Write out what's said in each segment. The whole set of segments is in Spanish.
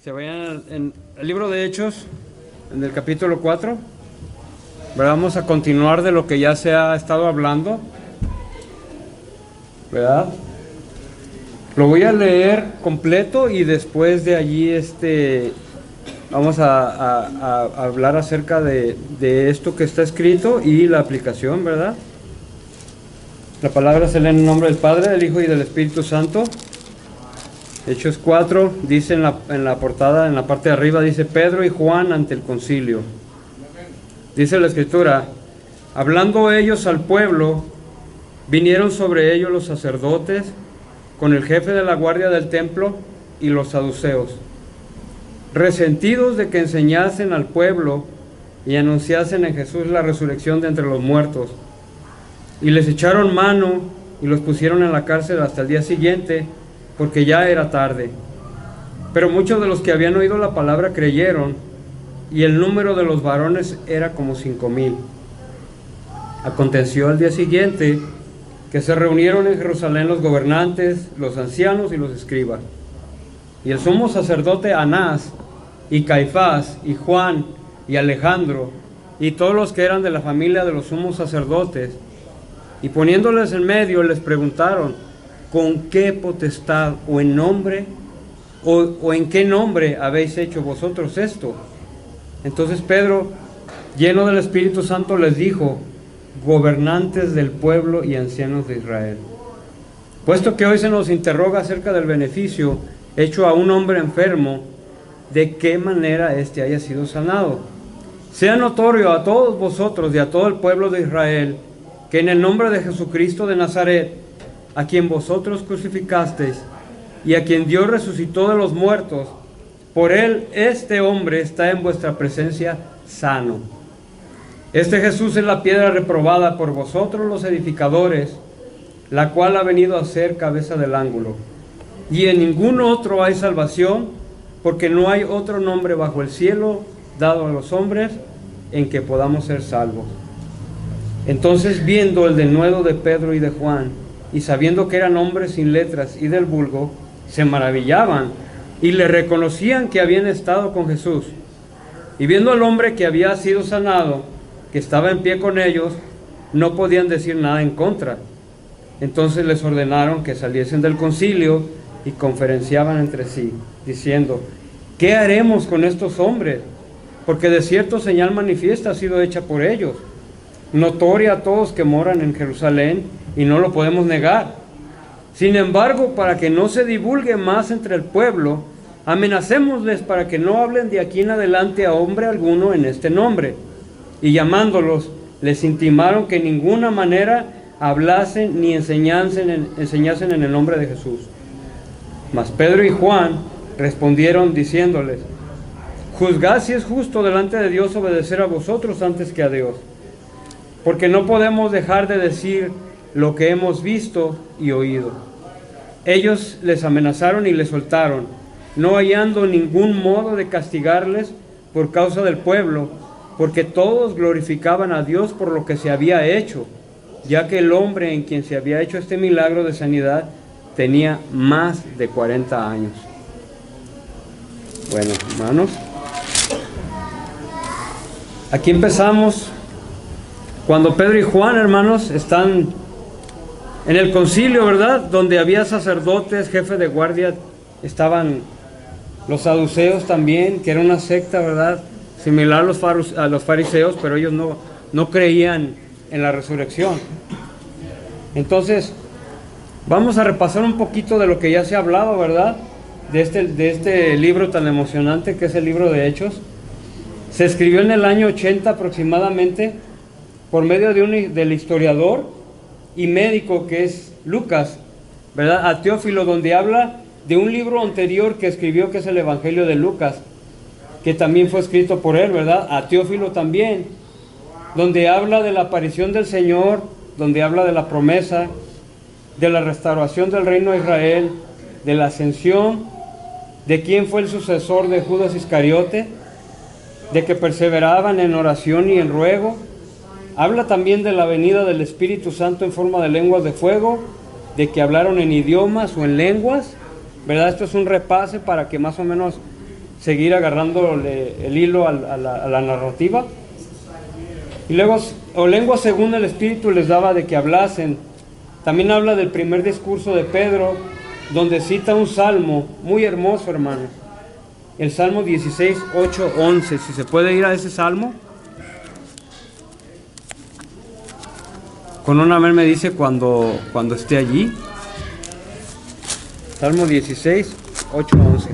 Se vayan en el libro de Hechos, en el capítulo 4. ¿Verdad? Vamos a continuar de lo que ya se ha estado hablando, ¿verdad? Lo voy a leer completo y después de allí vamos a hablar acerca de esto que está escrito y la aplicación, ¿verdad? La palabra se lee en el nombre del Padre, del Hijo y del Espíritu Santo. Hechos 4, dice en la portada, en la parte de arriba, dice Pedro y Juan ante el concilio. Dice la Escritura: hablando ellos al pueblo, vinieron sobre ellos los sacerdotes con el jefe de la guardia del templo y los saduceos, resentidos de que enseñasen al pueblo y anunciasen en Jesús la resurrección de entre los muertos. Y les echaron mano y los pusieron en la cárcel hasta el día siguiente, porque ya era tarde. Pero muchos de los que habían oído la palabra creyeron, y el número de los varones era como 5,000. Aconteció al día siguiente que se reunieron en Jerusalén los gobernantes, los ancianos y los escribas. Y el sumo sacerdote Anás, y Caifás, y Juan, y Alejandro, y todos los que eran de la familia de los sumos sacerdotes, y poniéndoles en medio les preguntaron: ¿con qué potestad o en nombre o en qué nombre habéis hecho vosotros esto? Entonces Pedro, lleno del Espíritu Santo, les dijo: gobernantes del pueblo y ancianos de Israel, puesto que hoy se nos interroga acerca del beneficio hecho a un hombre enfermo, de qué manera éste haya sido sanado, sea notorio a todos vosotros y a todo el pueblo de Israel, que en el nombre de Jesucristo de Nazaret, a quien vosotros crucificasteis y a quien Dios resucitó de los muertos, por él este hombre está en vuestra presencia sano. Este Jesús es la piedra reprobada por vosotros los edificadores, la cual ha venido a ser cabeza del ángulo. Y en ningún otro hay salvación, porque no hay otro nombre bajo el cielo dado a los hombres en que podamos ser salvos. Entonces, viendo el denuedo de Pedro y de Juan, y sabiendo que eran hombres sin letras y del vulgo, se maravillaban y le reconocían que habían estado con Jesús. Y viendo al hombre que había sido sanado, que estaba en pie con ellos, no podían decir nada en contra. Entonces les ordenaron que saliesen del concilio y conferenciaban entre sí, diciendo: ¿qué haremos con estos hombres? Porque de cierto señal manifiesta ha sido hecha por ellos, notoria a todos que moran en Jerusalén, y no lo podemos negar. Sin embargo, para que no se divulgue más entre el pueblo, amenacémosles para que no hablen de aquí en adelante a hombre alguno en este nombre. Y llamándolos, les intimaron que en ninguna manera hablasen ni enseñasen en el nombre de Jesús. Mas Pedro y Juan respondieron diciéndoles: juzgad si es justo delante de Dios obedecer a vosotros antes que a Dios, porque no podemos dejar de decir lo que hemos visto y oído. Ellos les amenazaron y les soltaron, no hallando ningún modo de castigarles por causa del pueblo, porque todos glorificaban a Dios por lo que se había hecho, ya que el hombre en quien se había hecho este milagro de sanidad tenía más de 40 años. Bueno, hermanos, aquí empezamos cuando Pedro y Juan, hermanos, están en el concilio, ¿verdad? Donde había sacerdotes, jefe de guardia, estaban los saduceos también, que era una secta, ¿verdad? Similar a los fariseos, pero ellos no creían en la resurrección. Entonces, vamos a repasar un poquito de lo que ya se ha hablado, ¿verdad? De este libro tan emocionante que es el libro de Hechos. Se escribió en el año 80 aproximadamente, por medio del historiador y médico que es Lucas, ¿verdad? A Teófilo, donde habla de un libro anterior que escribió, que es el Evangelio de Lucas, que también fue escrito por él, ¿verdad? A Teófilo también, donde habla de la aparición del Señor, donde habla de la promesa, de la restauración del reino de Israel, de la ascensión, de quién fue el sucesor de Judas Iscariote, de que perseveraban en oración y en ruego. Habla también de la venida del Espíritu Santo en forma de lenguas de fuego, de que hablaron en idiomas o en lenguas, ¿verdad? Esto es un repase para que más o menos seguir agarrándole el hilo a la narrativa. Y luego, o lengua según el Espíritu les daba de que hablasen. También habla del primer discurso de Pedro, donde cita un salmo muy hermoso, hermano. El Salmo 16, 8, 11. Si se puede ir a ese salmo. Con un amén me dice cuando esté allí. Salmo 16, 8, 11.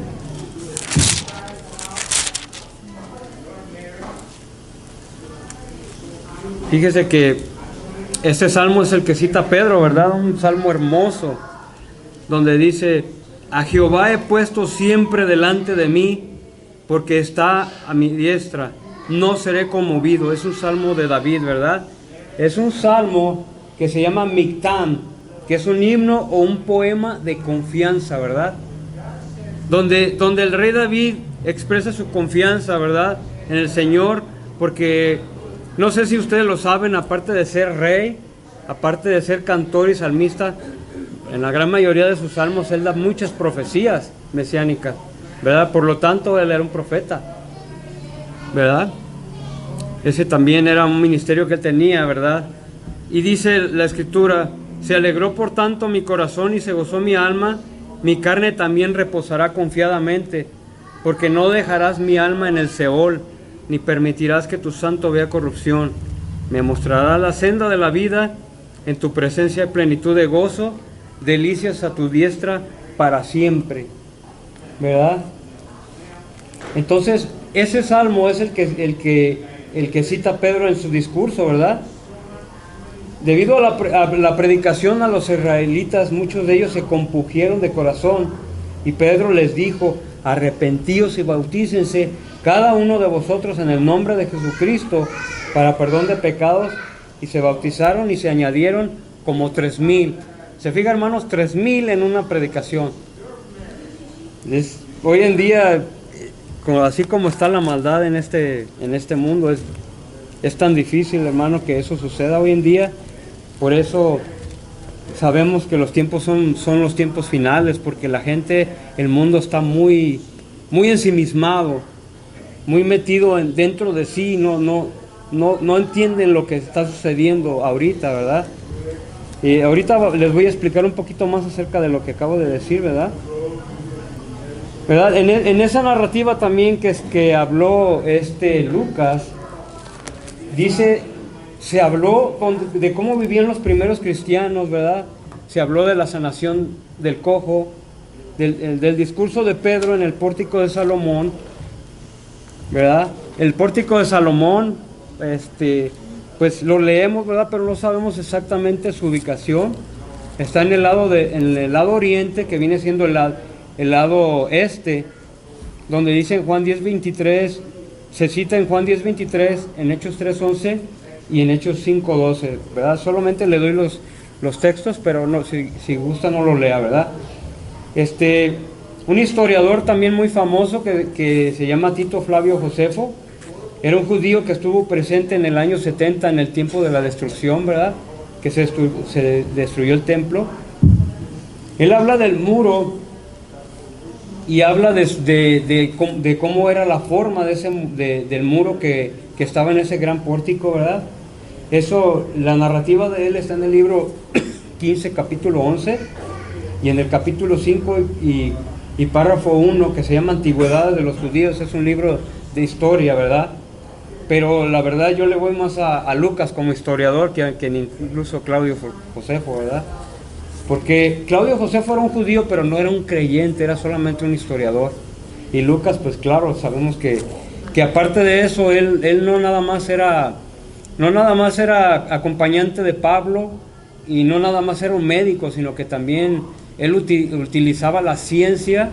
Fíjese que este salmo es el que cita Pedro, ¿verdad? Un salmo hermoso, donde dice: a Jehová he puesto siempre delante de mí, porque está a mi diestra, no seré conmovido. Es un salmo de David, ¿verdad? Es un salmo que se llama Mictam, que es un himno o un poema de confianza, ¿verdad? Donde el rey David expresa su confianza, ¿verdad?, en el Señor, porque no sé si ustedes lo saben, aparte de ser rey, aparte de ser cantor y salmista, en la gran mayoría de sus salmos él da muchas profecías mesiánicas, ¿verdad? Por lo tanto, él era un profeta, ¿verdad? Ese también era un ministerio que él tenía, ¿verdad? Y dice la Escritura: se alegró por tanto mi corazón y se gozó mi alma, mi carne también reposará confiadamente, porque no dejarás mi alma en el Seol, ni permitirás que tu santo vea corrupción. Me mostrarás la senda de la vida, en tu presencia hay plenitud de gozo, delicias a tu diestra para siempre, ¿verdad? Entonces, ese salmo es el que cita Pedro en su discurso, ¿verdad? Debido a la predicación a los israelitas, muchos de ellos se compungieron de corazón, y Pedro les dijo: arrepentíos y bautícense cada uno de vosotros en el nombre de Jesucristo para perdón de pecados. Y se bautizaron y se añadieron como 3,000. Se fija, hermanos, 3,000 en una predicación. Hoy en día, así como está la maldad en este mundo, es tan difícil, hermano, que eso suceda hoy en día. Por eso sabemos que los tiempos son los tiempos finales, porque la gente, el mundo está muy ensimismado, muy metido dentro de sí, no entienden lo que está sucediendo ahorita, ¿verdad? Y ahorita les voy a explicar un poquito más acerca de lo que acabo de decir, ¿verdad? En esa narrativa también que habló Lucas, dice, se habló de cómo vivían los primeros cristianos, ¿verdad? Se habló de la sanación del cojo, del discurso de Pedro en el pórtico de Salomón, ¿verdad? El pórtico de Salomón, pues lo leemos, ¿verdad? Pero no sabemos exactamente su ubicación. Está en el lado oriente, que viene siendo el lado este, donde dice en Juan 10:23, se cita en Juan 10:23, en Hechos 3:11 y en Hechos 5:12, ¿verdad? Solamente le doy los textos, pero no, si gusta no lo lea, ¿verdad? Un historiador también muy famoso que se llama Tito Flavio Josefo, era un judío que estuvo presente en el año 70, en el tiempo de la destrucción, ¿verdad? Que se destruyó el templo. Él habla del muro y habla de cómo era la forma del muro que estaba en ese gran pórtico, ¿verdad? Eso, la narrativa de él está en el libro 15, capítulo 11, y en el capítulo 5 y párrafo 1, que se llama Antigüedades de los Judíos. Es un libro de historia, ¿verdad? Pero la verdad yo le voy más a Lucas como historiador que incluso Claudio Josefo, ¿verdad? Porque Claudio Josefo era un judío, pero no era un creyente, era solamente un historiador. Y Lucas, pues claro, sabemos que aparte de eso, él no nada más era acompañante de Pablo, y no nada más era un médico, sino que también él utilizaba la ciencia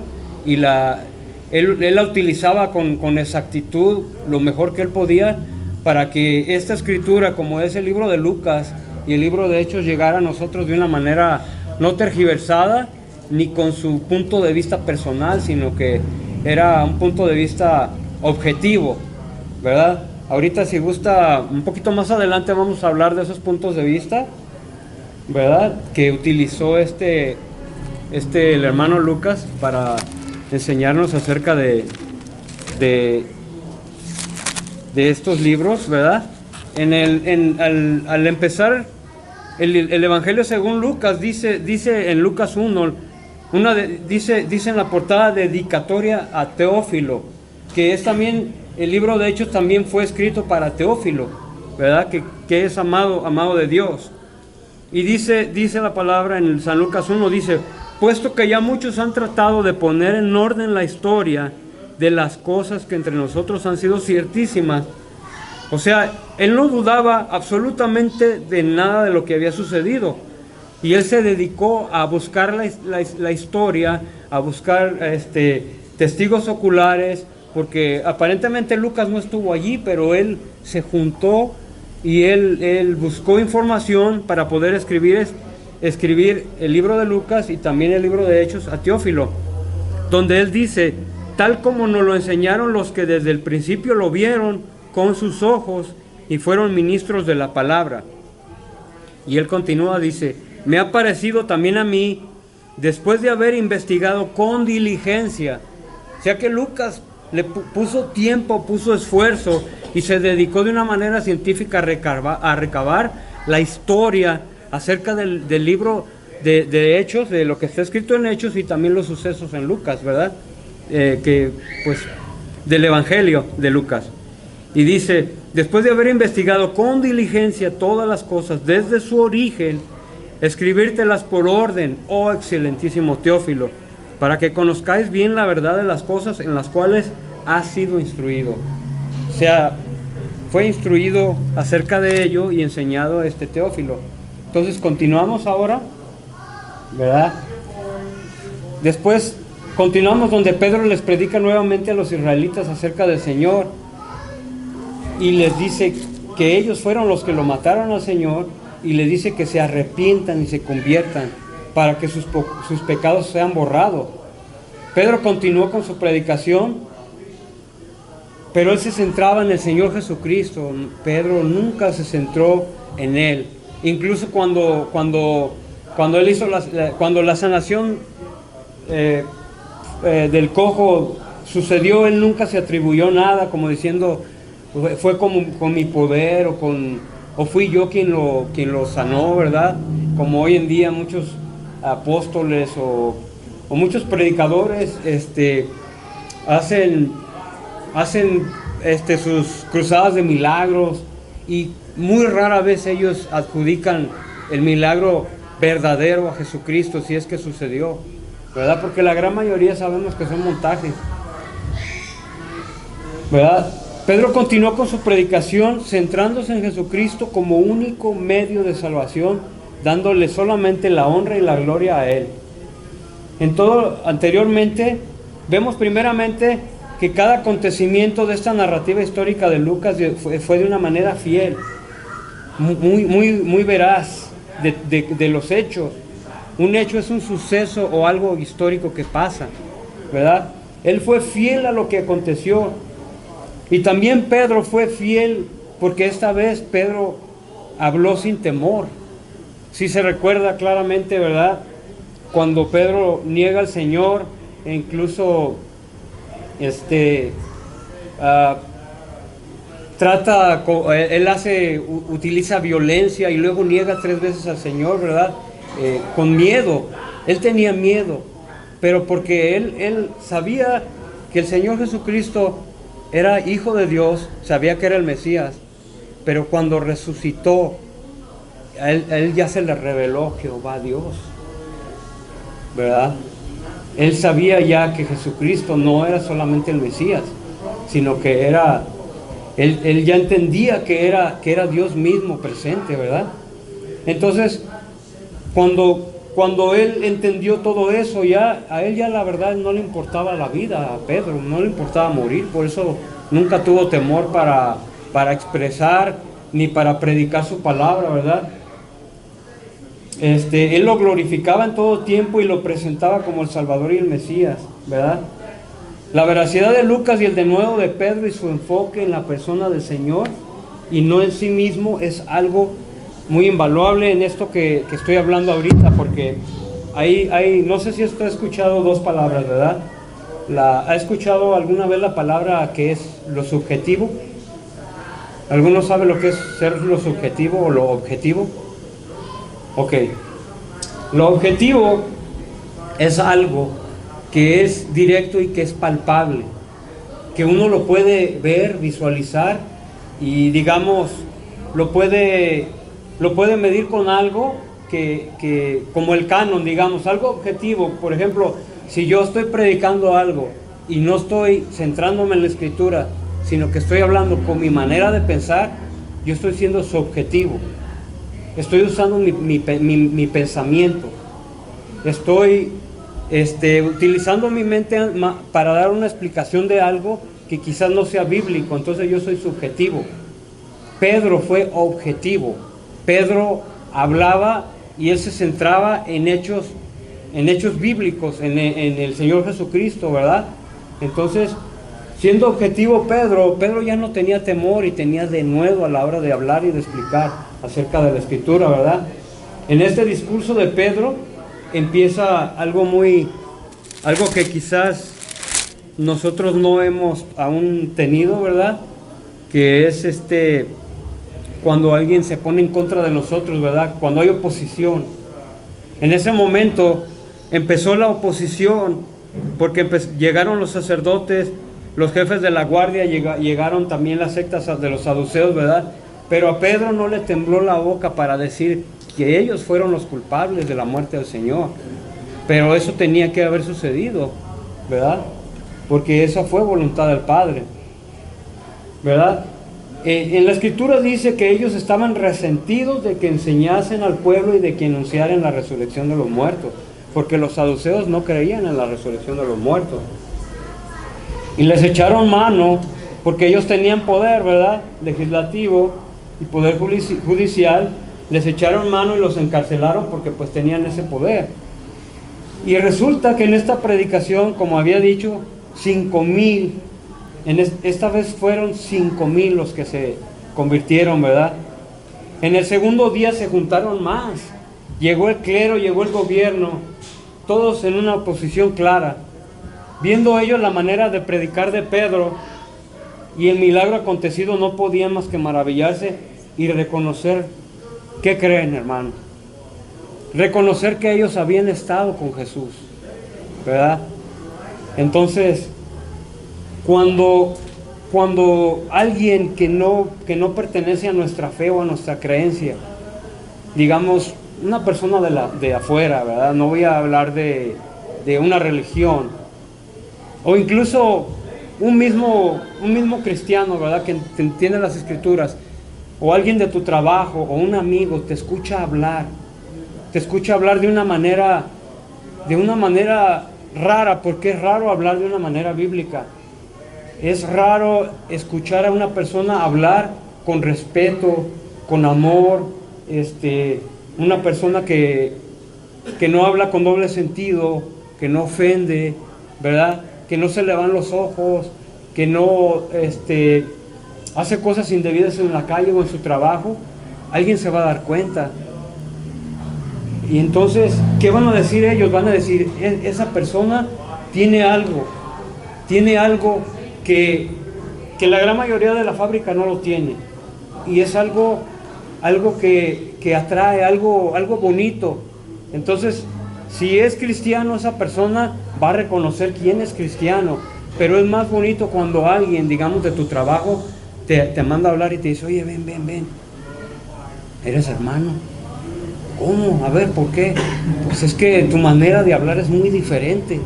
y él la utilizaba con exactitud, lo mejor que él podía, para que esta escritura, como es el libro de Lucas y el libro de Hechos, llegara a nosotros de una manera no tergiversada, ni con su punto de vista personal, sino que era un punto de vista objetivo, ¿verdad? Ahorita, si gusta, un poquito más adelante vamos a hablar de esos puntos de vista, ¿verdad?, que utilizó el hermano Lucas para enseñarnos acerca de de, de estos libros, ¿verdad? Al empezar el Evangelio según Lucas, dice en Lucas 1, dice en la portada dedicatoria a Teófilo, que es también, el libro de Hechos también fue escrito para Teófilo, ¿verdad? Que es amado de Dios. Y dice la palabra en San Lucas 1, dice, puesto que ya muchos han tratado de poner en orden la historia de las cosas que entre nosotros han sido ciertísimas. O sea, él no dudaba absolutamente de nada de lo que había sucedido. Y él se dedicó a buscar la historia, a buscar testigos oculares, porque aparentemente Lucas no estuvo allí, pero él se juntó y él buscó información para poder escribir el libro de Lucas y también el libro de Hechos a Teófilo, donde él dice, tal como nos lo enseñaron los que desde el principio lo vieron con sus ojos y fueron ministros de la palabra. Y él continúa, dice, me ha parecido también a mí, después de haber investigado con diligencia, o sea que Lucas le puso tiempo, puso esfuerzo y se dedicó de una manera científica a recabar la historia acerca del libro de Hechos, de lo que está escrito en Hechos y también los sucesos en Lucas, ¿verdad? Del Evangelio de Lucas. Y dice, después de haber investigado con diligencia todas las cosas desde su origen, escribírtelas por orden, oh excelentísimo Teófilo, para que conozcáis bien la verdad de las cosas en las cuales has sido instruido. O sea, fue instruido acerca de ello y enseñado a Teófilo. Entonces continuamos ahora, ¿verdad? Después continuamos donde Pedro les predica nuevamente a los israelitas acerca del Señor y les dice que ellos fueron los que lo mataron al Señor y les dice que se arrepientan y se conviertan para que sus pecados sean borrados. Pedro continuó con su predicación, pero él se centraba en el Señor Jesucristo. Pedro nunca se centró en él. Incluso cuando él hizo cuando la sanación del cojo sucedió, él nunca se atribuyó nada, como diciendo, fue con mi poder o fui yo quien lo sanó, ¿verdad? Como hoy en día muchos apóstoles o muchos predicadores hacen sus cruzadas de milagros y muy rara vez ellos adjudican el milagro verdadero a Jesucristo, si es que sucedió, ¿verdad? Porque la gran mayoría sabemos que son montajes, ¿verdad? Pedro continuó con su predicación centrándose en Jesucristo como único medio de salvación, dándole solamente la honra y la gloria a Él. En todo anteriormente, vemos primeramente que cada acontecimiento de esta narrativa histórica de Lucas fue de una manera fiel, muy veraz de los hechos. Un hecho es un suceso o algo histórico que pasa, ¿verdad? Él fue fiel a lo que aconteció. Y también Pedro fue fiel porque esta vez Pedro habló sin temor. Si se recuerda claramente, ¿verdad? Cuando Pedro niega al Señor e incluso utiliza violencia y luego niega 3 veces al Señor, ¿verdad? Con miedo. Él tenía miedo, pero porque él sabía que el Señor Jesucristo era hijo de Dios, sabía que era el Mesías, pero cuando resucitó, a él ya se le reveló Jehová Dios, ¿verdad? Él sabía ya que Jesucristo no era solamente el Mesías, sino que él ya entendía que era Dios mismo presente, ¿verdad? Entonces, cuando él entendió todo eso, a él ya la verdad no le importaba la vida, a Pedro no le importaba morir, por eso nunca tuvo temor para expresar ni para predicar su palabra, ¿verdad? Él lo glorificaba en todo tiempo y lo presentaba como el Salvador y el Mesías, ¿verdad? La veracidad de Lucas y el denuedo de Pedro y su enfoque en la persona del Señor y no en sí mismo es algo muy invaluable en esto que estoy hablando ahorita, porque no sé si usted ha escuchado 2 palabras, ¿verdad? ¿Ha escuchado alguna vez la palabra que es lo subjetivo? ¿Alguno sabe lo que es ser lo subjetivo o lo objetivo? Ok. Lo objetivo es algo que es directo y que es palpable, que uno lo puede ver, visualizar y digamos, lo puede medir con algo que como el canon, digamos, algo objetivo. Por ejemplo, si yo estoy predicando algo y no estoy centrándome en la escritura, sino que estoy hablando con mi manera de pensar, yo estoy siendo subjetivo. Estoy usando mi pensamiento. Estoy utilizando mi mente para dar una explicación de algo que quizás no sea bíblico. Entonces yo soy subjetivo. Pedro fue objetivo. Pedro hablaba y él se centraba en hechos bíblicos, en el Señor Jesucristo, ¿verdad? Entonces, siendo objetivo Pedro ya no tenía temor y tenía denuedo a la hora de hablar y de explicar acerca de la Escritura, ¿verdad? En este discurso de Pedro empieza algo que quizás nosotros no hemos aún tenido, ¿verdad? Que es cuando alguien se pone en contra de nosotros, ¿verdad? Cuando hay oposición. En ese momento empezó la oposición porque llegaron los sacerdotes, los jefes de la guardia, llegaron también las sectas de los saduceos, ¿verdad? Pero a Pedro no le tembló la boca para decir que ellos fueron los culpables de la muerte del Señor. Pero eso tenía que haber sucedido, ¿verdad? Porque esa fue voluntad del Padre, ¿verdad? En la Escritura dice que ellos estaban resentidos de que enseñasen al pueblo y de que anunciaran la resurrección de los muertos, porque los saduceos no creían en la resurrección de los muertos. Y les echaron mano, porque ellos tenían poder, ¿verdad? Legislativo y poder judicial. Les echaron mano y los encarcelaron porque pues tenían ese poder. Y resulta que en esta predicación, como había dicho, 5,000, esta vez fueron 5,000 los que se convirtieron, ¿verdad? En el segundo día se juntaron más. Llegó el clero, llegó el gobierno, todos en una posición clara. Viendo ellos la manera de predicar de Pedro y el milagro acontecido, no podían más que maravillarse y reconocer. ¿Qué creen, hermano? Reconocer que ellos habían estado con Jesús, ¿verdad? Entonces, cuando alguien que no pertenece a nuestra fe o a nuestra creencia, digamos, una persona de afuera, ¿verdad? No voy a hablar de una religión, o incluso un mismo cristiano, ¿verdad? Que entiende las Escrituras, o alguien de tu trabajo, o un amigo, te escucha hablar de una manera rara, porque es raro hablar de una manera bíblica. Es raro escuchar a una persona hablar con respeto, con amor, una persona que no habla con doble sentido, que no ofende, ¿verdad? Que no se le van los ojos, que no hace cosas indebidas en la calle o en su trabajo. Alguien se va a dar cuenta. Y entonces, ¿qué van a decir ellos? Van a decir, esa persona tiene algo que la gran mayoría de la fábrica no lo tiene. Y es algo que atrae, algo bonito. Entonces, si es cristiano, esa persona va a reconocer quién es cristiano. Pero es más bonito cuando alguien, digamos, de tu trabajo, te manda a hablar y te dice, oye, ven, ¿eres hermano? ¿Cómo? A ver, ¿por qué? Pues es que tu manera de hablar es muy diferente.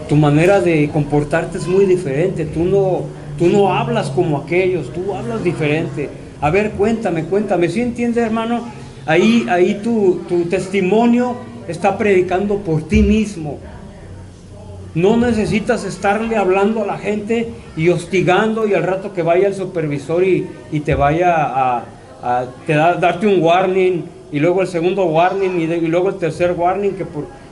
Tu manera de comportarte es muy diferente. Tú no hablas como aquellos, tú hablas diferente. A ver, cuéntame. ¿Sí entiendes, hermano? Ahí tu testimonio está predicando por ti mismo. No necesitas estarle hablando a la gente y hostigando, y al rato que vaya el supervisor y te vaya darte un warning, y luego el segundo warning, y luego el tercer warning,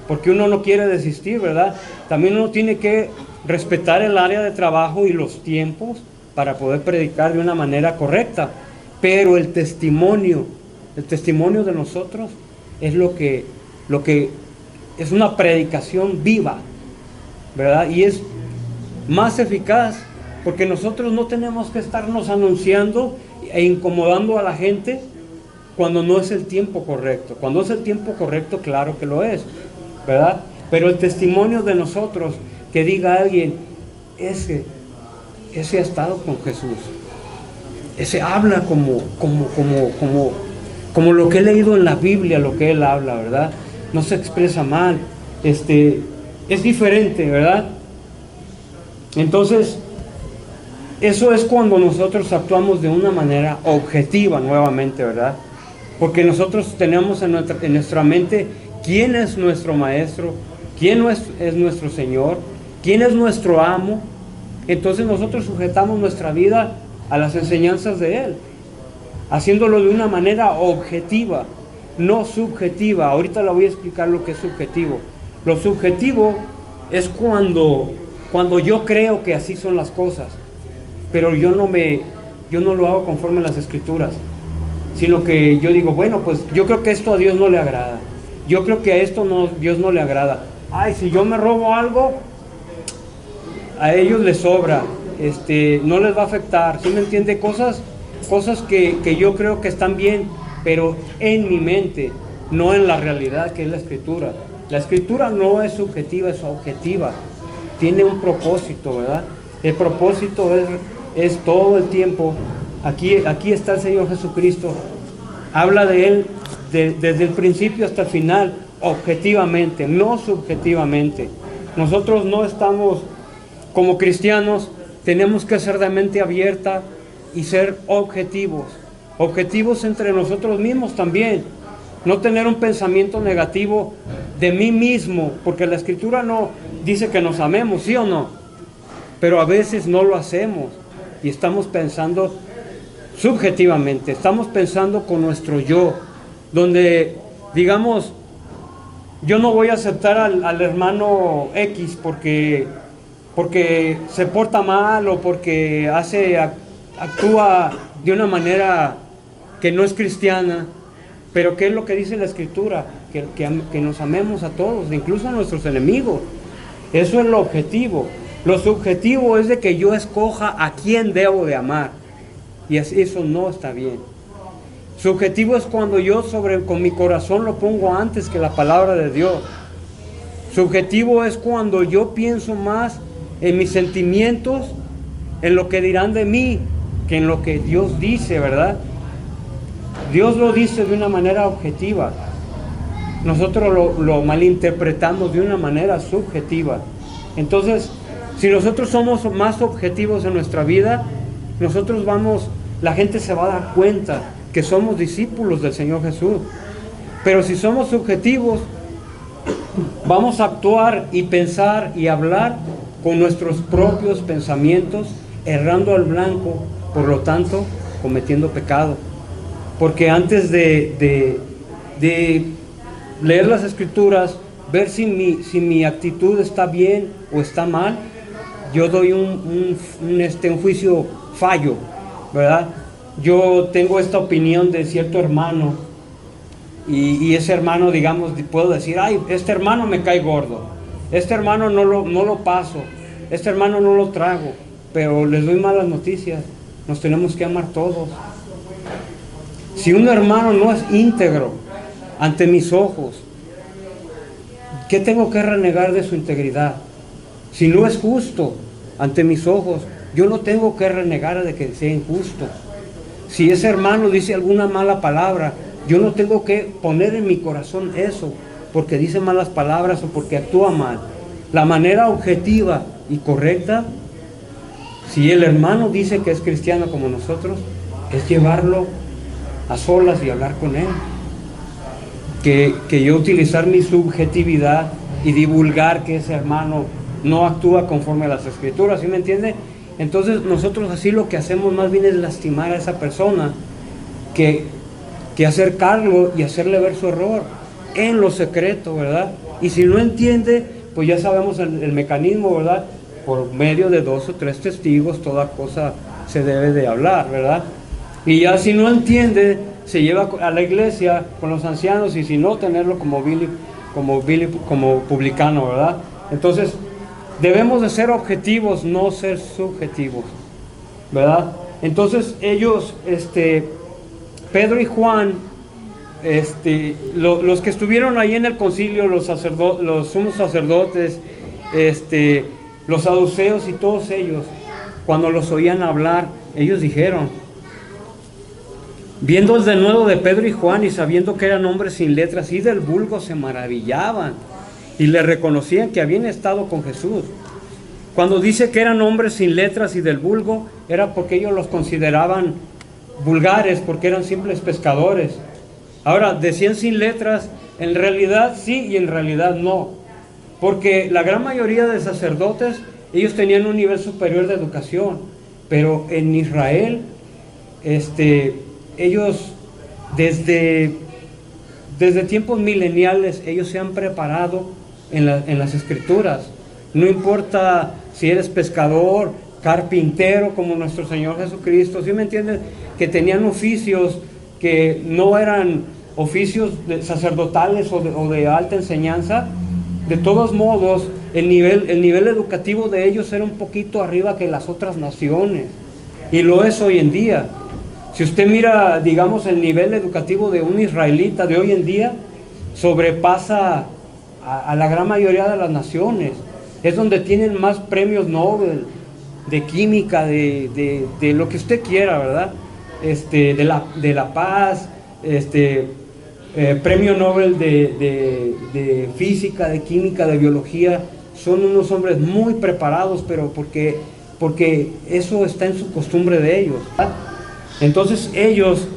porque uno no quiere desistir, ¿verdad? También uno tiene que respetar el área de trabajo y los tiempos para poder predicar de una manera correcta. Pero el testimonio de nosotros es lo que es una predicación viva. ¿verdad? Y es más eficaz, porque nosotros no tenemos que estarnos anunciando e incomodando a la gente cuando no es el tiempo correcto. Cuando es el tiempo correcto, claro que lo es, ¿verdad? Pero el testimonio de nosotros, que diga alguien, ese ha estado con Jesús, ese habla como lo que he leído en la Biblia, lo que él habla, ¿verdad? No se expresa mal, es diferente, ¿verdad? Entonces, eso es cuando nosotros actuamos de una manera objetiva nuevamente, ¿verdad? Porque nosotros tenemos en nuestra mente quién es nuestro maestro, quién es nuestro Señor, quién es nuestro amo. Entonces nosotros sujetamos nuestra vida a las enseñanzas de Él, haciéndolo de una manera objetiva, no subjetiva. Ahorita le voy a explicar lo que es subjetivo. Lo subjetivo es cuando yo creo que así son las cosas, pero yo no lo hago conforme a las Escrituras, sino que yo digo, bueno, pues yo creo que esto a Dios no le agrada, yo creo que a esto Dios no le agrada. Ay, si yo me robo algo, a ellos les sobra, no les va a afectar, ¿sí me entiende? Cosas que yo creo que están bien, pero en mi mente, no en la realidad que es la Escritura. La Escritura no es subjetiva, es objetiva, tiene un propósito, ¿verdad? El propósito es todo el tiempo. Aquí está el Señor Jesucristo, habla de Él desde el principio hasta el final, objetivamente, no subjetivamente. Nosotros no estamos, como cristianos, tenemos que ser de mente abierta y ser objetivos entre nosotros mismos también. No tener un pensamiento negativo de mí mismo, porque la Escritura no dice que nos amemos, ¿sí o no? Pero a veces no lo hacemos y estamos pensando subjetivamente, estamos pensando con nuestro yo, donde digamos, yo no voy a aceptar al hermano X porque se porta mal o porque actúa de una manera que no es cristiana. Pero ¿qué es lo que dice la Escritura? Que nos amemos a todos, incluso a nuestros enemigos. Eso es lo objetivo. Lo subjetivo es de que yo escoja a quién debo de amar, y eso no está bien. Subjetivo es cuando yo con mi corazón lo pongo antes que la palabra de Dios. Subjetivo es cuando yo pienso más en mis sentimientos, en lo que dirán de mí, que en lo que Dios dice, ¿verdad? Dios lo dice de una manera objetiva. Nosotros lo malinterpretamos de una manera subjetiva. Entonces, si nosotros somos más objetivos en nuestra vida, la gente se va a dar cuenta que somos discípulos del Señor Jesús. Pero si somos subjetivos, vamos a actuar y pensar y hablar con nuestros propios pensamientos, errando al blanco, por lo tanto, cometiendo pecado. Porque antes de leer las Escrituras, ver si mi actitud está bien o está mal, yo doy un juicio fallo, ¿verdad? Yo tengo esta opinión de cierto hermano y ese hermano, digamos, puedo decir, ay, este hermano me cae gordo, este hermano no lo paso, este hermano no lo trago, pero les doy malas noticias, nos tenemos que amar todos. Si un hermano no es íntegro ante mis ojos, ¿qué tengo que renegar de su integridad? Si no es justo ante mis ojos, yo no tengo que renegar de que sea injusto. Si ese hermano dice alguna mala palabra, yo no tengo que poner en mi corazón eso, porque dice malas palabras o porque actúa mal. La manera objetiva y correcta, si el hermano dice que es cristiano como nosotros, es llevarlo a solas y hablar con él. Que yo utilizar mi subjetividad y divulgar que ese hermano no actúa conforme a las Escrituras, ¿sí me entiende? Entonces nosotros así lo que hacemos más bien es lastimar a esa persona, que acercarlo y hacerle ver su error en lo secreto, ¿verdad? Y si no entiende, pues ya sabemos el mecanismo, ¿verdad? Por medio de 2 o 3 testigos, toda cosa se debe de hablar, ¿verdad? Y ya si no entiende, se lleva a la iglesia con los ancianos, y si no, tenerlo como publicano, ¿verdad? Entonces, debemos de ser objetivos, no ser subjetivos, ¿verdad? Entonces ellos, Pedro y Juan, los que estuvieron ahí en el concilio, los sumos sacerdotes, los saduceos y todos ellos, cuando los oían hablar, ellos dijeron, viendo el denuedo de Pedro y Juan y sabiendo que eran hombres sin letras y del vulgo, se maravillaban y le reconocían que habían estado con Jesús. Cuando dice que eran hombres sin letras y del vulgo, era porque ellos los consideraban vulgares, porque eran simples pescadores. Ahora, decían sin letras, en realidad sí y en realidad no, porque la gran mayoría de sacerdotes, ellos tenían un nivel superior de educación, pero en Israel, ellos desde tiempos mileniales, ellos se han preparado en las escrituras. No importa si eres pescador, carpintero, como nuestro Señor Jesucristo, ¿sí me entiendes? Que tenían oficios que no eran oficios sacerdotales o de alta enseñanza. De todos modos, el nivel educativo de ellos era un poquito arriba que las otras naciones, y lo es hoy en día. Si usted mira, digamos, el nivel educativo de un israelita de hoy en día, sobrepasa a la gran mayoría de las naciones. Es donde tienen más premios Nobel de química, de lo que usted quiera, ¿verdad? De la paz, premio Nobel de física, de química, de biología. Son unos hombres muy preparados, pero porque eso está en su costumbre de ellos, ¿verdad? Entonces ellos,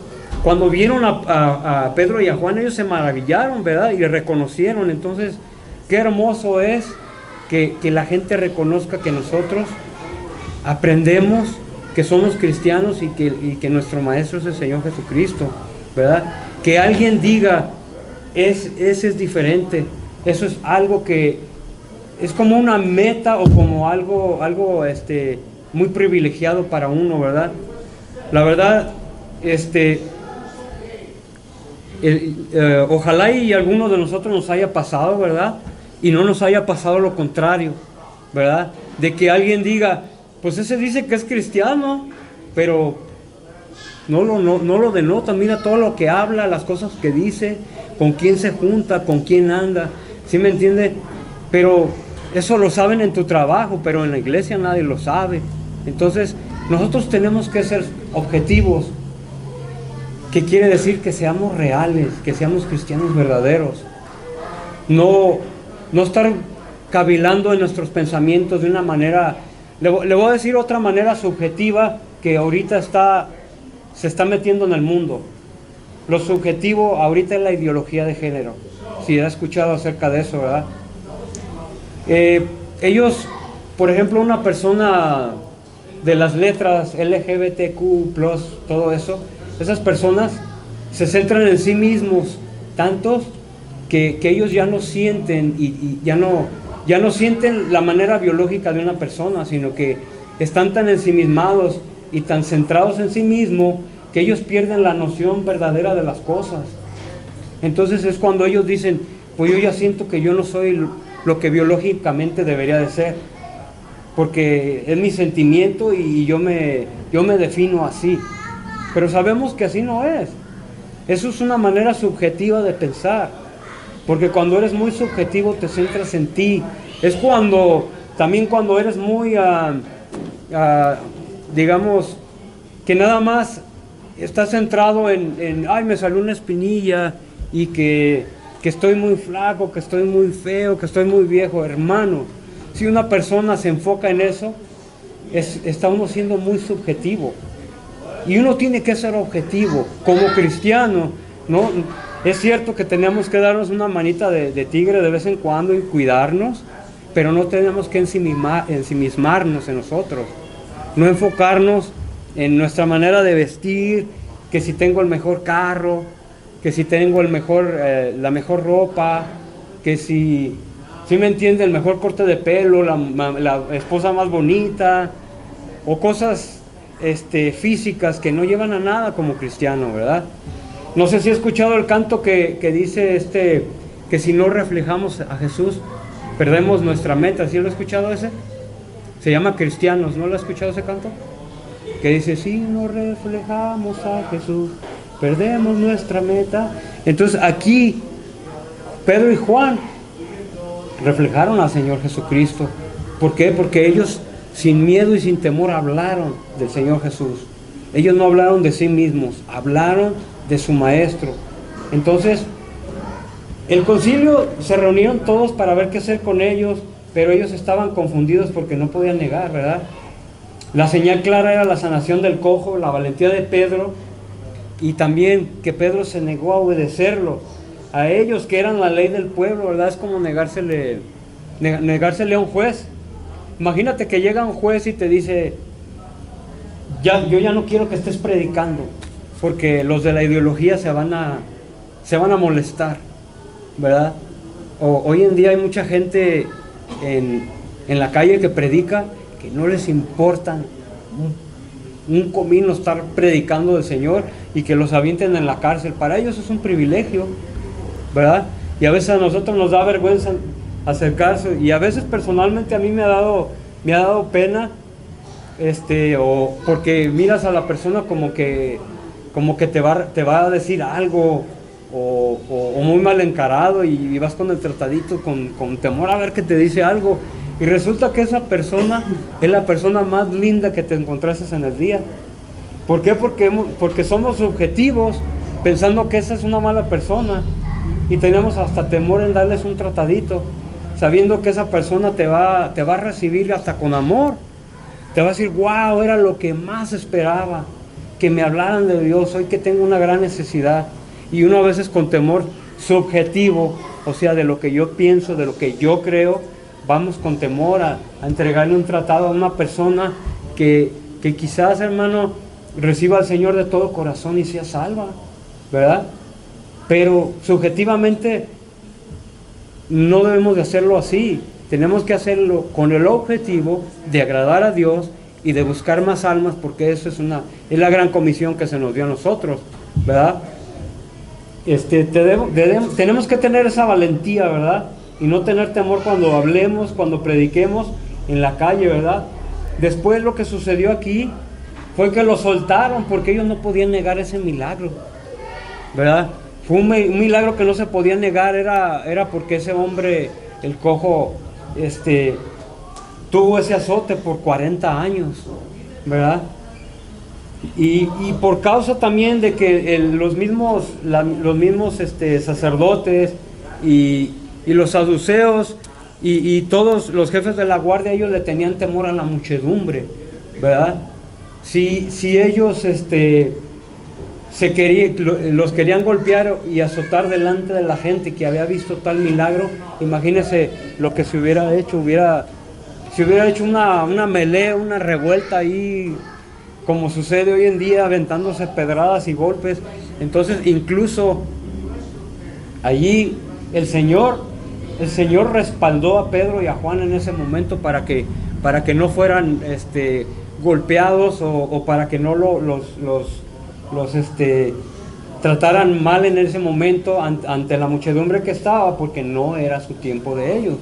cuando vieron a Pedro y a Juan, ellos se maravillaron, ¿verdad? Y reconocieron. Entonces, qué hermoso es que la gente reconozca que nosotros aprendemos, que somos cristianos y que nuestro Maestro es el Señor Jesucristo, ¿verdad? Que alguien diga, ese es diferente. Eso es algo que es como una meta o como algo muy privilegiado para uno, ¿verdad? La verdad, ojalá y alguno de nosotros nos haya pasado, ¿verdad? Y no nos haya pasado lo contrario, ¿verdad? De que alguien diga, pues ese dice que es cristiano, pero no lo denota. Mira todo lo que habla, las cosas que dice, con quién se junta, con quién anda, ¿sí me entiende? Pero eso lo saben en tu trabajo, pero en la iglesia nadie lo sabe. Entonces, nosotros tenemos que ser objetivos, que quiere decir que seamos reales, que seamos cristianos verdaderos. No estar cavilando en nuestros pensamientos de una manera, le voy a decir otra manera subjetiva que ahorita se está metiendo en el mundo. Lo subjetivo ahorita es la ideología de género. Si has escuchado acerca de eso, ¿verdad? Ellos, por ejemplo, una persona de las letras LGBTQ+, todo eso, esas personas se centran en sí mismos tantos que ellos ya no sienten y ya no sienten la manera biológica de una persona, sino que están tan ensimismados y tan centrados en sí mismos que ellos pierden la noción verdadera de las cosas. Entonces es cuando ellos dicen, pues yo ya siento que yo no soy lo que biológicamente debería de ser, porque es mi sentimiento y yo me defino así. Pero sabemos que así no es. Eso es una manera subjetiva de pensar, porque cuando eres muy subjetivo te centras en ti. Es también cuando eres muy, digamos, que nada más estás centrado en ay, me salió una espinilla y que estoy muy flaco, que estoy muy feo, que estoy muy viejo. Hermano, si una persona se enfoca en eso, está uno siendo muy subjetivo. Y uno tiene que ser objetivo como cristiano, ¿no? Es cierto que tenemos que darnos una manita de tigre de vez en cuando y cuidarnos, pero no tenemos que ensimismarnos en nosotros, no enfocarnos en nuestra manera de vestir, que si tengo el mejor carro, que si tengo la mejor ropa, que si me entiende, el mejor corte de pelo, la esposa más bonita, o cosas físicas que no llevan a nada como cristiano, ¿verdad? No sé si he escuchado el canto que dice que si no reflejamos a Jesús, perdemos nuestra meta. ¿Sí lo he escuchado ese? Se llama Cristianos, ¿no lo has escuchado ese canto? Que dice, si no reflejamos a Jesús, perdemos nuestra meta. Entonces aquí Pedro y Juan reflejaron al Señor Jesucristo. ¿Por qué? Porque ellos sin miedo y sin temor hablaron del Señor Jesús. Ellos no hablaron de sí mismos, hablaron de su Maestro. Entonces, el concilio se reunieron todos para ver qué hacer con ellos, pero ellos estaban confundidos porque no podían negar, ¿verdad? La señal clara era la sanación del cojo, la valentía de Pedro, y también que Pedro se negó a obedecerlo a ellos, que eran la ley del pueblo, ¿verdad? Es como negársele a un juez. Imagínate que llega un juez y te dice, yo ya no quiero que estés predicando, porque los de la ideología se van a molestar, ¿verdad? Hoy en día hay mucha gente en la calle que predica, que no les importa un comino estar predicando del Señor y que los avienten en la cárcel. Para ellos es un privilegio, ¿verdad? Y a veces a nosotros nos da vergüenza acercarse, y a veces personalmente a mí me ha dado pena, o porque miras a la persona como que te va a decir algo, o muy mal encarado, y vas con el tratadito con temor a ver que te dice algo, y resulta que esa persona es la persona más linda que te encontraste en el día. ¿Por qué? Porque somos subjetivos, pensando que esa es una mala persona, y tenemos hasta temor en darles un tratadito, sabiendo que esa persona te va a recibir hasta con amor. Te va a decir, wow, era lo que más esperaba, que me hablaran de Dios, hoy que tengo una gran necesidad. Y uno a veces con temor subjetivo, o sea, de lo que yo pienso, de lo que yo creo, vamos con temor a entregarle un tratado a una persona que quizás, hermano, reciba al Señor de todo corazón y sea salva, ¿verdad? Pero subjetivamente no debemos de hacerlo así. Tenemos que hacerlo con el objetivo de agradar a Dios y de buscar más almas, porque eso es la gran comisión que se nos dio a nosotros, ¿verdad? Tenemos que tener esa valentía, ¿verdad? Y no tener temor cuando hablemos, cuando prediquemos en la calle, ¿verdad? Después lo que sucedió aquí fue que lo soltaron porque ellos no podían negar ese milagro, ¿verdad? Fue un milagro que no se podía negar, era porque ese hombre, el cojo, tuvo ese azote por 40 años, ¿verdad? Y por causa también de que los mismos sacerdotes y los saduceos y todos los jefes de la guardia, ellos le tenían temor a la muchedumbre, ¿verdad? Si ellos los querían golpear y azotar delante de la gente que había visto tal milagro, imagínense lo que se hubiera hecho. Se hubiera hecho una melea, una revuelta ahí, como sucede hoy en día, aventándose pedradas y golpes. Entonces, incluso allí el Señor respaldó a Pedro y a Juan en ese momento para que no fueran golpeados, o para que no los trataran mal en ese momento ante la muchedumbre que estaba, porque no era su tiempo de ellos,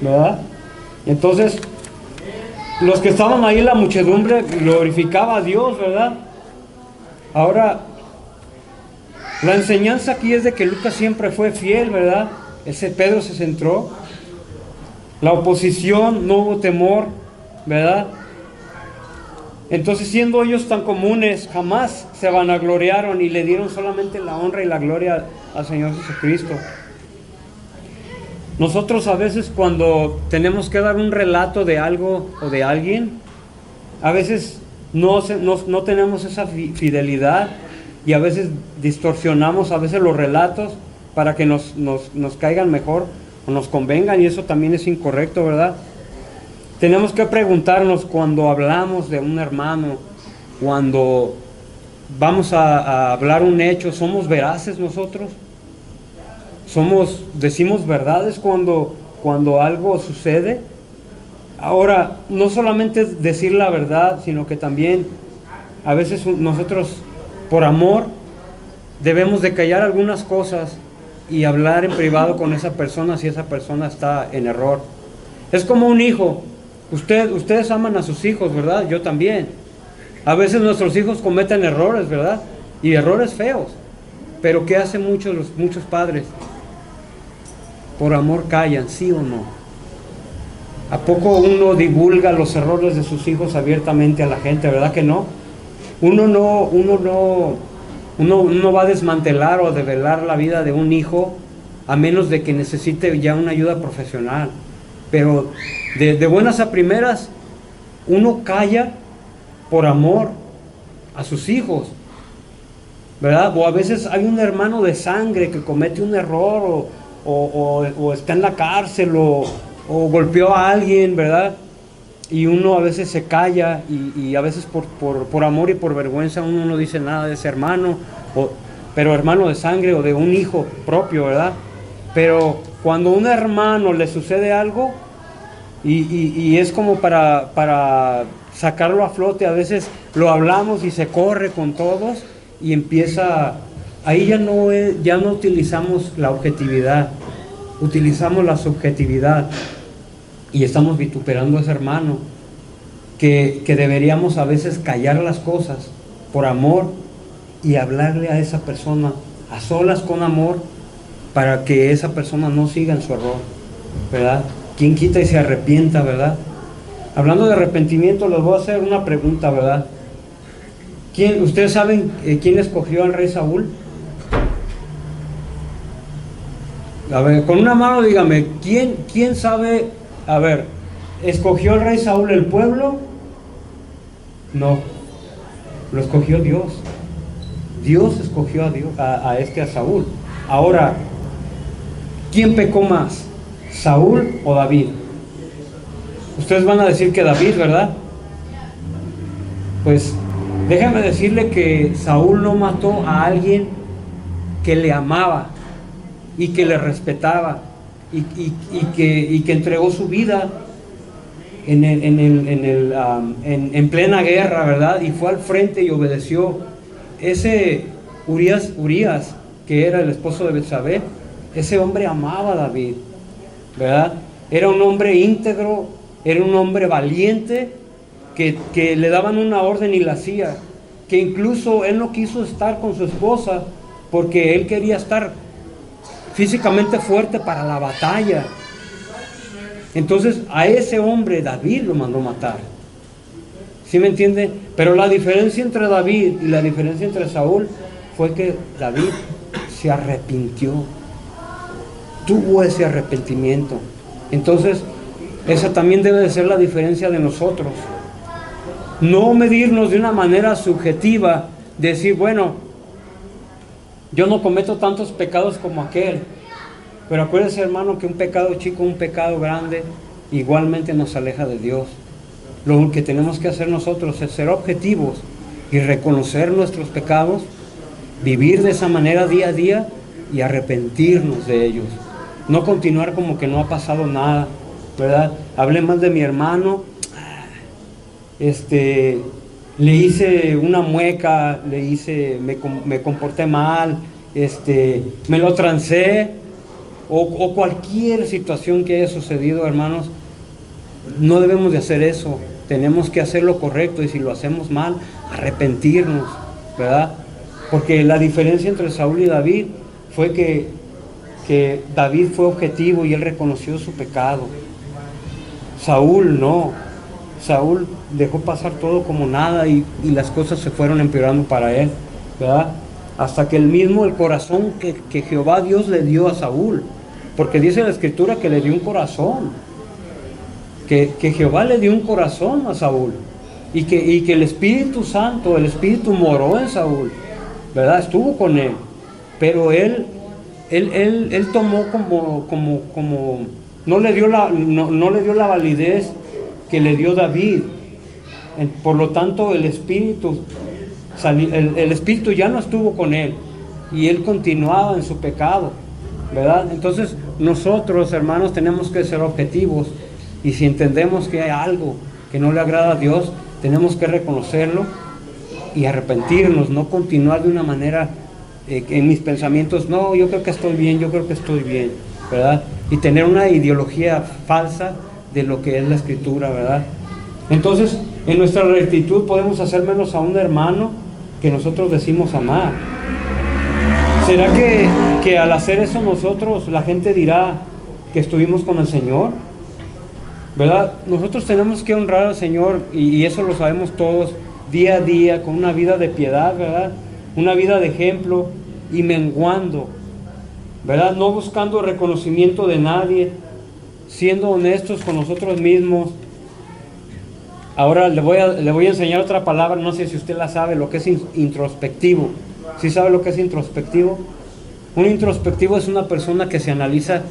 ¿verdad? Entonces, los que estaban ahí, la muchedumbre glorificaba a Dios, ¿verdad? Ahora, la enseñanza aquí es de que Lucas siempre fue fiel, ¿verdad? Pedro se centró. La oposición, no hubo temor, ¿verdad? Entonces, siendo ellos tan comunes, jamás se vanagloriaron y le dieron solamente la honra y la gloria al Señor Jesucristo. Nosotros a veces, cuando tenemos que dar un relato de algo o de alguien, a veces no tenemos esa fidelidad, y a veces distorsionamos a veces los relatos para que nos caigan mejor o nos convengan, y eso también es incorrecto, ¿verdad? Tenemos que preguntarnos cuando hablamos de un hermano, cuando vamos a hablar un hecho, ¿somos veraces nosotros? ¿Decimos verdades cuando algo sucede? Ahora, no solamente decir la verdad, sino que también a veces nosotros, por amor, debemos de callar algunas cosas y hablar en privado con esa persona si esa persona está en error. Es como un hijo. Ustedes aman a sus hijos, ¿verdad? Yo también. A veces nuestros hijos cometen errores, ¿verdad? Y errores feos. Pero ¿qué hacen muchos padres? Por amor callan, ¿sí o no? ¿A poco uno divulga los errores de sus hijos abiertamente a la gente? ¿Verdad que no? Uno no va a desmantelar o develar la vida de un hijo a menos de que necesite ya una ayuda profesional. Pero de buenas a primeras, uno calla por amor a sus hijos, ¿verdad? O a veces hay un hermano de sangre que comete un error o está en la cárcel o golpeó a alguien, ¿verdad? Y uno a veces se calla y a veces por amor y por vergüenza uno no dice nada de ese hermano, pero hermano de sangre o de un hijo propio, ¿verdad? Pero cuando a un hermano le sucede algo y es como para sacarlo a flote, a veces lo hablamos y se corre con todos y empieza, ahí ya no utilizamos la objetividad, utilizamos la subjetividad. Y estamos vituperando a ese hermano, que deberíamos a veces callar las cosas por amor y hablarle a esa persona a solas con amor para que esa persona no siga en su error, ¿verdad? ¿Quién quita y se arrepienta, verdad? Hablando de arrepentimiento, les voy a hacer una pregunta, ¿verdad? ¿Ustedes saben quién escogió al rey Saúl? A ver, con una mano dígame, ¿quién sabe? A ver, ¿escogió el rey Saúl el pueblo? No, lo escogió Dios. Dios escogió a Saúl. Ahora, ¿quién pecó más? ¿Saúl o David? Ustedes van a decir que David, ¿verdad? Pues déjenme decirle que Saúl no mató a alguien que le amaba y que le respetaba y que entregó su vida en plena guerra, ¿verdad? Y fue al frente y obedeció. Ese Urías, que era el esposo de Betsabé, ese hombre amaba a David, ¿verdad? Era un hombre íntegro, era un hombre valiente, que le daban una orden y la hacía, que incluso él no quiso estar con su esposa porque él quería estar físicamente fuerte para la batalla. Entonces a ese hombre David lo mandó matar. ¿Sí me entiende? Pero la diferencia entre David y la diferencia entre Saúl fue que David se arrepintió, tuvo ese arrepentimiento. Entonces esa también debe de ser la diferencia de nosotros. No medirnos de una manera subjetiva, decir, bueno, yo no cometo tantos pecados como aquel. Pero acuérdense, hermano, que un pecado chico, un pecado grande, igualmente nos aleja de Dios. Lo que tenemos que hacer nosotros es ser objetivos y reconocer nuestros pecados, vivir de esa manera día a día y arrepentirnos de ellos. No continuar como que no ha pasado nada, ¿verdad? Hablé mal de mi hermano, le hice una mueca, me comporté mal, me lo trancé, o cualquier situación que haya sucedido, hermanos. No debemos de hacer eso, tenemos que hacer lo correcto, y si lo hacemos mal, arrepentirnos, ¿verdad? Porque la diferencia entre Saúl y David fue que David fue objetivo y él reconoció su pecado. Saúl no. Saúl dejó pasar todo como nada y las cosas se fueron empeorando para él, ¿verdad? Hasta que el corazón que Jehová Dios le dio a Saúl, porque dice la Escritura que le dio un corazón, que Jehová le dio un corazón a Saúl y que el Espíritu Santo, el Espíritu moró en Saúl, ¿verdad? Estuvo con él, pero él tomó como no le dio la validez que le dio David. Por lo tanto el Espíritu ya no estuvo con él y él continuaba en su pecado, ¿verdad? Entonces nosotros, hermanos, tenemos que ser objetivos, y si entendemos que hay algo que no le agrada a Dios, tenemos que reconocerlo y arrepentirnos, no continuar de una manera en mis pensamientos, no, yo creo que estoy bien, yo creo que estoy bien, ¿verdad? Y tener una ideología falsa de lo que es la Escritura, ¿verdad? Entonces, en nuestra rectitud podemos hacer menos a un hermano que nosotros decimos amar. ¿Será que al hacer eso nosotros, la gente dirá que estuvimos con el Señor? ¿Verdad? Nosotros tenemos que honrar al Señor y eso lo sabemos todos día a día, con una vida de piedad, ¿verdad? Una vida de ejemplo y menguando, ¿verdad? No buscando reconocimiento de nadie, siendo honestos con nosotros mismos. Ahora le voy a enseñar otra palabra, no sé si usted la sabe, lo que es introspectivo. ¿Sí sabe lo que es introspectivo? Un introspectivo es una persona que se analiza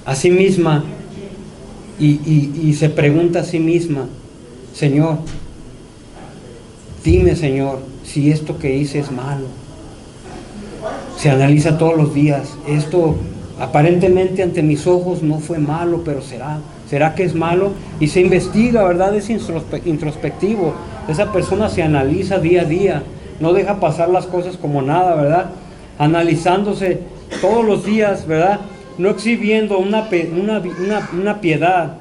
a sí misma y se pregunta a sí misma, Señor, dime, Señor, si esto que hice es malo. Se analiza todos los días, esto aparentemente ante mis ojos no fue malo, pero ¿será que es malo? Y se investiga, ¿verdad? Es introspectivo. Esa persona se analiza día a día, no deja pasar las cosas como nada, ¿verdad? Analizándose todos los días, ¿verdad? No exhibiendo una piedad,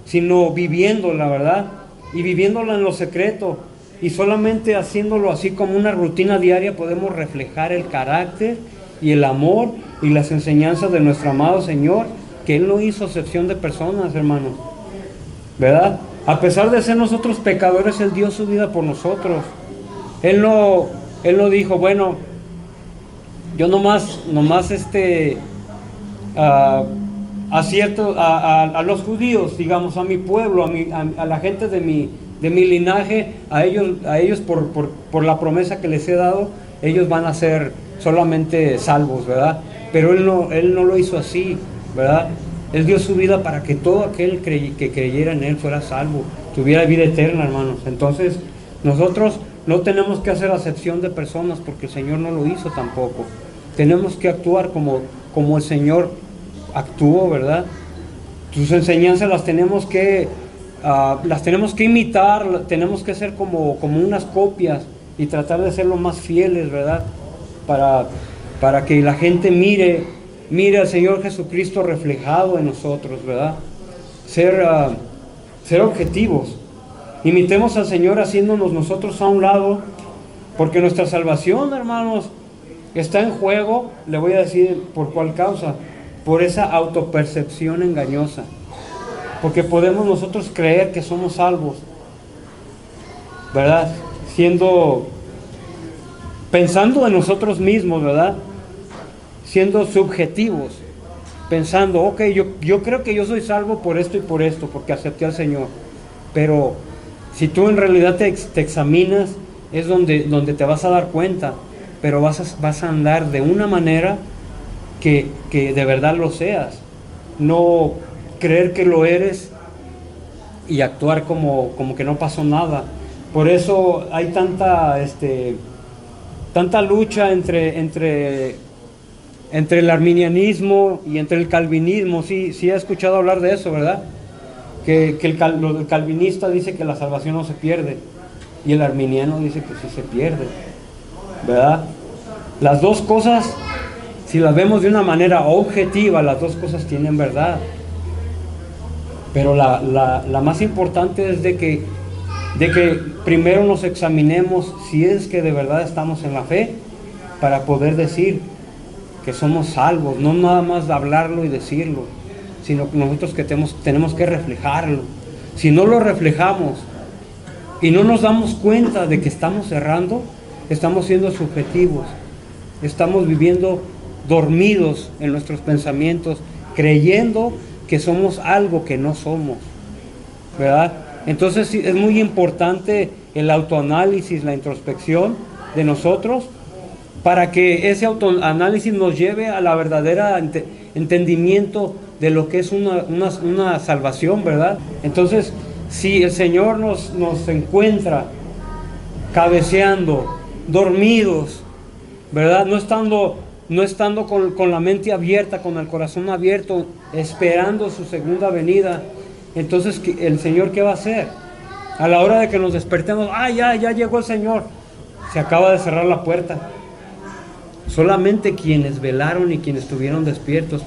sino viviéndola, ¿verdad? Y viviéndola en lo secreto. Y solamente haciéndolo así como una rutina diaria podemos reflejar el carácter y el amor y las enseñanzas de nuestro amado Señor, que Él no hizo excepción de personas, hermanos, ¿verdad? A pesar de ser nosotros pecadores, Él dio su vida por nosotros. Él no dijo, bueno, yo nomás acierto a los judíos, digamos, a mi pueblo, a la gente de mi linaje, a ellos por la promesa que les he dado, ellos van a ser solamente salvos, ¿verdad? Pero Él no lo hizo así, ¿verdad? Él dio su vida para que todo aquel que creyera en Él fuera salvo, tuviera vida eterna, hermanos. Entonces, nosotros no tenemos que hacer acepción de personas porque el Señor no lo hizo tampoco. Tenemos que actuar como el Señor actuó, ¿verdad? Sus enseñanzas las tenemos que imitar, tenemos que ser como unas copias y tratar de ser lo más fieles, ¿verdad? Para que la gente mire al Señor Jesucristo reflejado en nosotros, ¿verdad? Ser objetivos. Imitemos al Señor haciéndonos nosotros a un lado, porque nuestra salvación, hermanos, está en juego. Le voy a decir por cuál causa: por esa autopercepción engañosa, porque podemos nosotros creer que somos salvos, ¿verdad? Pensando en nosotros mismos, ¿verdad? Siendo subjetivos, pensando, ok, yo creo que yo soy salvo por esto y por esto, porque acepté al Señor. Pero si tú en realidad te examinas, es donde te vas a dar cuenta, pero vas a andar de una manera que de verdad lo seas, no creer que lo eres y actuar como que no pasó nada. Por eso hay tanta lucha entre el arminianismo y entre el calvinismo. Sí he escuchado hablar de eso, ¿verdad? Que el calvinista dice que la salvación no se pierde y el arminiano dice que sí se pierde, ¿verdad? Las dos cosas, si las vemos de una manera objetiva, las dos cosas tienen verdad. Pero la más importante es de que primero nos examinemos si es que de verdad estamos en la fe, para poder decir que somos salvos, no nada más de hablarlo y decirlo, sino que nosotros que tenemos que reflejarlo. Si no lo reflejamos y no nos damos cuenta de que estamos errando, estamos siendo subjetivos, estamos viviendo dormidos en nuestros pensamientos, creyendo que somos algo que no somos, ¿verdad? Entonces sí, es muy importante el autoanálisis, la introspección de nosotros, para que ese autoanálisis nos lleve a la verdadera entendimiento de lo que es una salvación, ¿verdad? Entonces, si el Señor nos encuentra cabeceando, dormidos, ¿verdad? No estando con la mente abierta, con el corazón abierto, esperando su segunda venida, entonces el Señor, ¿qué va a hacer? A la hora de que nos despertemos, ya llegó el Señor, se acaba de cerrar la puerta, Solamente quienes velaron y quienes estuvieron despiertos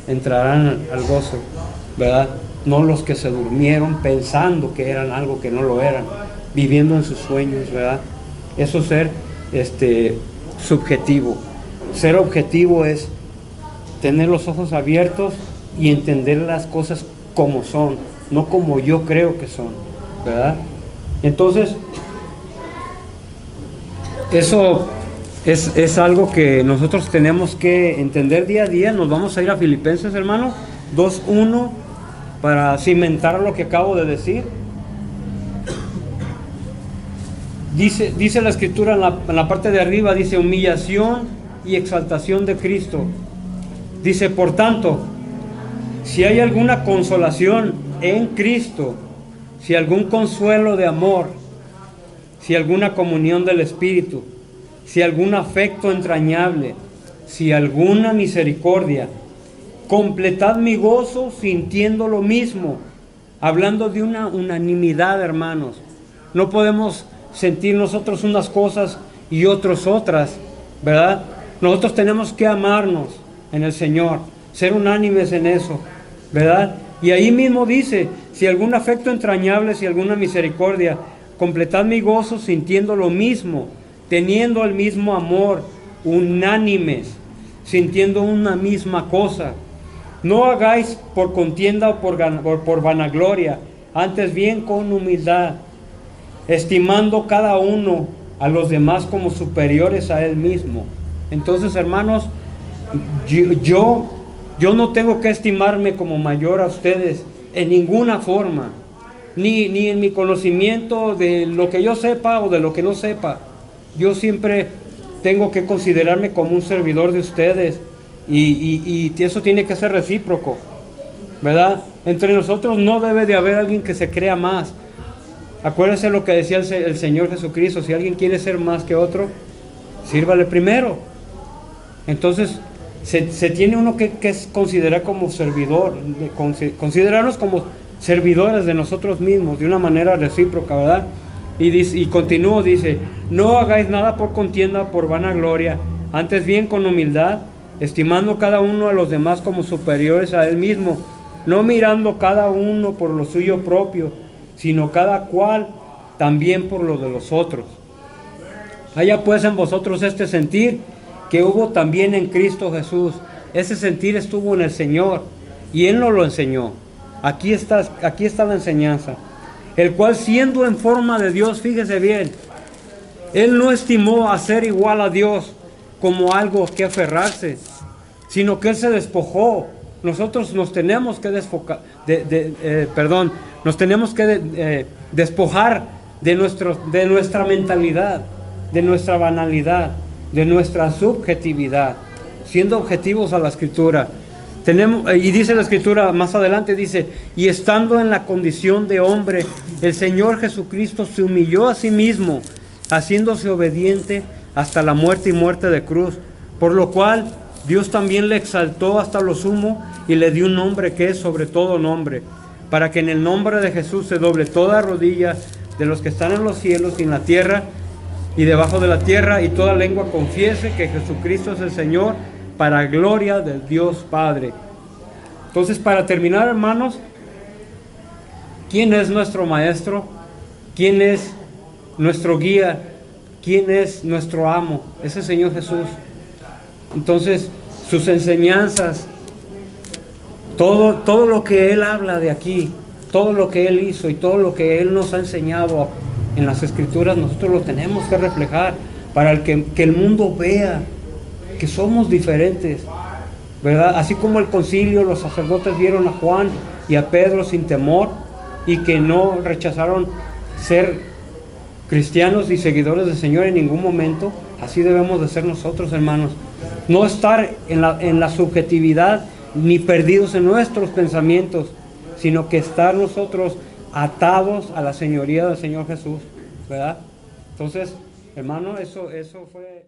entrarán al gozo, ¿verdad? No los que se durmieron pensando que eran algo que no lo eran, viviendo en sus sueños, ¿verdad? Eso es ser subjetivo. Ser objetivo es tener los ojos abiertos y entender las cosas como son, no como yo creo que son, ¿verdad? Entonces, eso es algo que nosotros tenemos que entender día a día. Nos vamos a ir a Filipenses, hermano, 2:1, para cimentar lo que acabo de decir. Dice la Escritura en la parte de arriba, dice humillación y exaltación de Cristo. Dice, por tanto, si hay alguna consolación en Cristo, si algún consuelo de amor, si alguna comunión del Espíritu, si algún afecto entrañable, si alguna misericordia, completad mi gozo sintiendo lo mismo. Hablando de una unanimidad, hermanos. No podemos sentir nosotros unas cosas y otros otras, ¿verdad? Nosotros tenemos que amarnos en el Señor, ser unánimes en eso, ¿verdad? Y ahí mismo dice, si algún afecto entrañable, si alguna misericordia, completad mi gozo sintiendo lo mismo, teniendo el mismo amor, unánimes, sintiendo una misma cosa. No hagáis por contienda o por vanagloria, antes bien con humildad, estimando cada uno a los demás como superiores a él mismo. Entonces, hermanos, yo no tengo que estimarme como mayor a ustedes en ninguna forma, ni en mi conocimiento de lo que yo sepa o de lo que no sepa. Yo siempre tengo que considerarme como un servidor de ustedes, y eso tiene que ser recíproco, ¿verdad? Entre nosotros no debe de haber alguien que se crea más. Acuérdense lo que decía el Señor Jesucristo: si alguien quiere ser más que otro, sírvale primero. Entonces se tiene uno que considerar como servidor, considerarnos como servidores de nosotros mismos, de una manera recíproca, ¿verdad? Y continúo, dice, no hagáis nada por contienda, por vanagloria, antes bien con humildad, estimando cada uno a los demás como superiores a él mismo, no mirando cada uno por lo suyo propio, sino cada cual también por lo de los otros. Haya pues en vosotros este sentir que hubo también en Cristo Jesús. Ese sentir estuvo en el Señor y Él nos lo enseñó. Aquí está la enseñanza. El cual, siendo en forma de Dios, fíjese bien, Él no estimó a ser igual a Dios como algo que aferrarse, sino que Él se despojó. Nosotros nos tenemos que despojar de nuestra mentalidad, de nuestra banalidad, de nuestra subjetividad, siendo objetivos a la Escritura. Y dice la Escritura más adelante, dice, y estando en la condición de hombre, el Señor Jesucristo se humilló a sí mismo, haciéndose obediente hasta la muerte y muerte de cruz, por lo cual Dios también le exaltó hasta lo sumo y le dio un nombre que es sobre todo nombre, para que en el nombre de Jesús se doble toda rodilla de los que están en los cielos y en la tierra y debajo de la tierra, y toda lengua confiese que Jesucristo es el Señor, para gloria del Dios Padre. Entonces, para terminar, hermanos, ¿quién es nuestro maestro? ¿Quién es nuestro guía? ¿Quién es nuestro amo? Es el Señor Jesús. Entonces, sus enseñanzas, todo lo que Él habla de aquí, todo lo que Él hizo y todo lo que Él nos ha enseñado en las Escrituras, nosotros lo tenemos que reflejar para que el mundo vea que somos diferentes, ¿verdad? Así como el concilio, los sacerdotes vieron a Juan y a Pedro sin temor y que no rechazaron ser cristianos y seguidores del Señor en ningún momento, así debemos de ser nosotros, hermanos. No estar en la subjetividad ni perdidos en nuestros pensamientos, sino que estar nosotros atados a la señoría del Señor Jesús, ¿verdad? Entonces, hermano, eso fue...